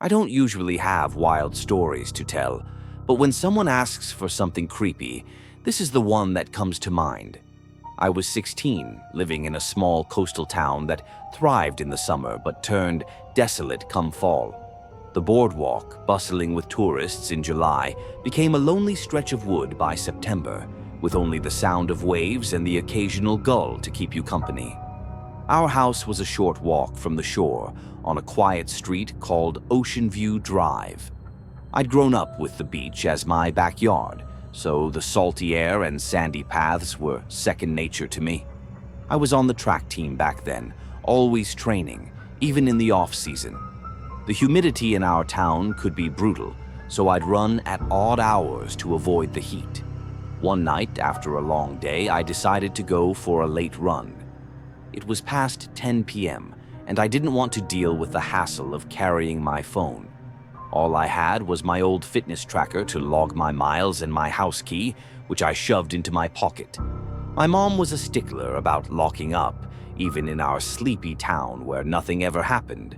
I don't usually have wild stories to tell, but when someone asks for something creepy, this is the one that comes to mind. I was 16, living in a small coastal town that thrived in the summer but turned desolate come fall. The boardwalk, bustling with tourists in July, became a lonely stretch of wood by September, with only the sound of waves and the occasional gull to keep you company. Our house was a short walk from the shore on a quiet street called Ocean View Drive. I'd grown up with the beach as my backyard, so the salty air and sandy paths were second nature to me. I was on the track team back then, always training, even in the off-season. The humidity in our town could be brutal, so I'd run at odd hours to avoid the heat. One night, after a long day, I decided to go for a late run. It was past 10 p.m., and I didn't want to deal with the hassle of carrying my phone. All I had was my old fitness tracker to log my miles and my house key, which I shoved into my pocket. My mom was a stickler about locking up, even in our sleepy town where nothing ever happened.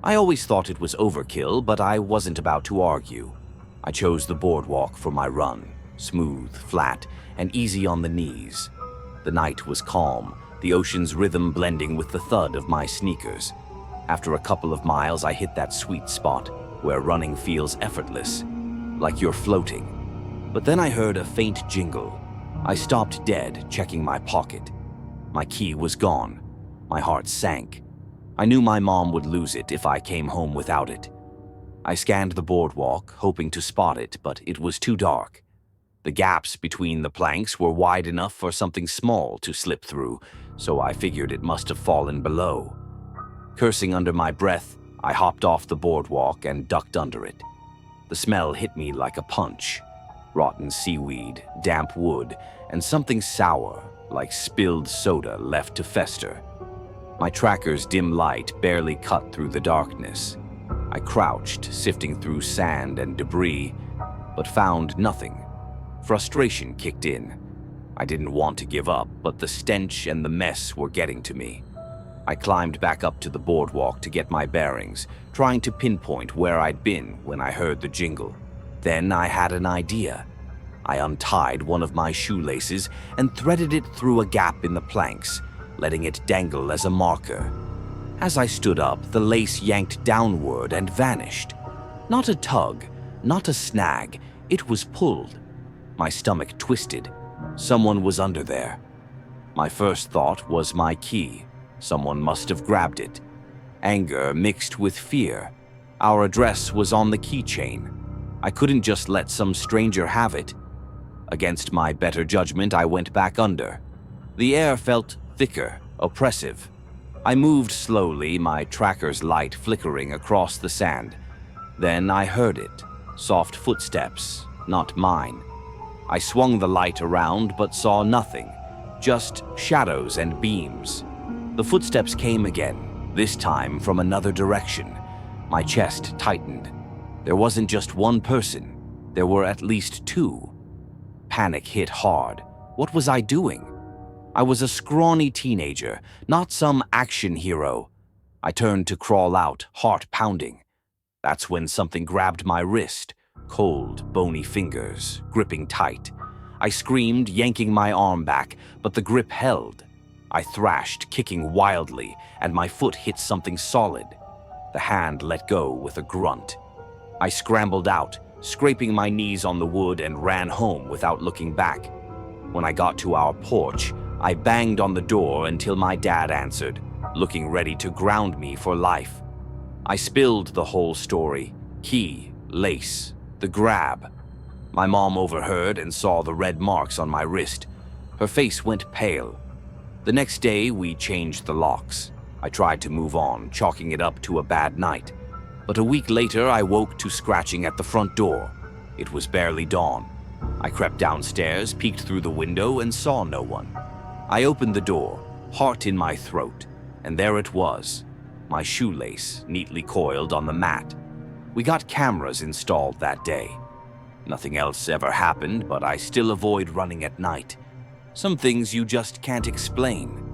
I always thought it was overkill, but I wasn't about to argue. I chose the boardwalk for my run, smooth, flat, and easy on the knees. The night was calm, the ocean's rhythm blending with the thud of my sneakers. After a couple of miles, I hit that sweet spot where running feels effortless, like you're floating. But then I heard a faint jingle. I stopped dead, checking my pocket. My key was gone. My heart sank. I knew my mom would lose it if I came home without it. I scanned the boardwalk, hoping to spot it, but it was too dark. The gaps between the planks were wide enough for something small to slip through, so I figured it must have fallen below. Cursing under my breath, I hopped off the boardwalk and ducked under it. The smell hit me like a punch. Rotten seaweed, damp wood, and something sour, like spilled soda left to fester. My tracker's dim light barely cut through the darkness. I crouched, sifting through sand and debris, but found nothing. Frustration kicked in. I didn't want to give up, but the stench and the mess were getting to me. I climbed back up to the boardwalk to get my bearings, trying to pinpoint where I'd been when I heard the jingle. Then I had an idea. I untied one of my shoelaces and threaded it through a gap in the planks, letting it dangle as a marker. As I stood up, the lace yanked downward and vanished. Not a tug, not a snag, it was pulled. My stomach twisted. Someone was under there. My first thought was my key. Someone must have grabbed it. Anger mixed with fear. Our address was on the keychain. I couldn't just let some stranger have it. Against my better judgment, I went back under. The air felt thicker, oppressive. I moved slowly, my tracker's light flickering across the sand. Then I heard it. Soft footsteps, not mine. I swung the light around but saw nothing, just shadows and beams. The footsteps came again, this time from another direction. My chest tightened. There wasn't just one person. There were at least two. Panic hit hard. What was I doing? I was a scrawny teenager, not some action hero. I turned to crawl out, heart pounding. That's when something grabbed my wrist, cold, bony fingers, gripping tight. I screamed, yanking my arm back, but the grip held. I thrashed, kicking wildly, and my foot hit something solid. The hand let go with a grunt. I scrambled out, scraping my knees on the wood, and ran home without looking back. When I got to our porch, I banged on the door until my dad answered, looking ready to ground me for life. I spilled the whole story. Key, lace, the grab. My mom overheard and saw the red marks on my wrist. Her face went pale. The next day, we changed the locks. I tried to move on, chalking it up to a bad night. But a week later, I woke to scratching at the front door. It was barely dawn. I crept downstairs, peeked through the window, and saw no one. I opened the door, heart in my throat, and there it was, my shoelace neatly coiled on the mat. We got cameras installed that day. Nothing else ever happened, but I still avoid running at night. Some things you just can't explain.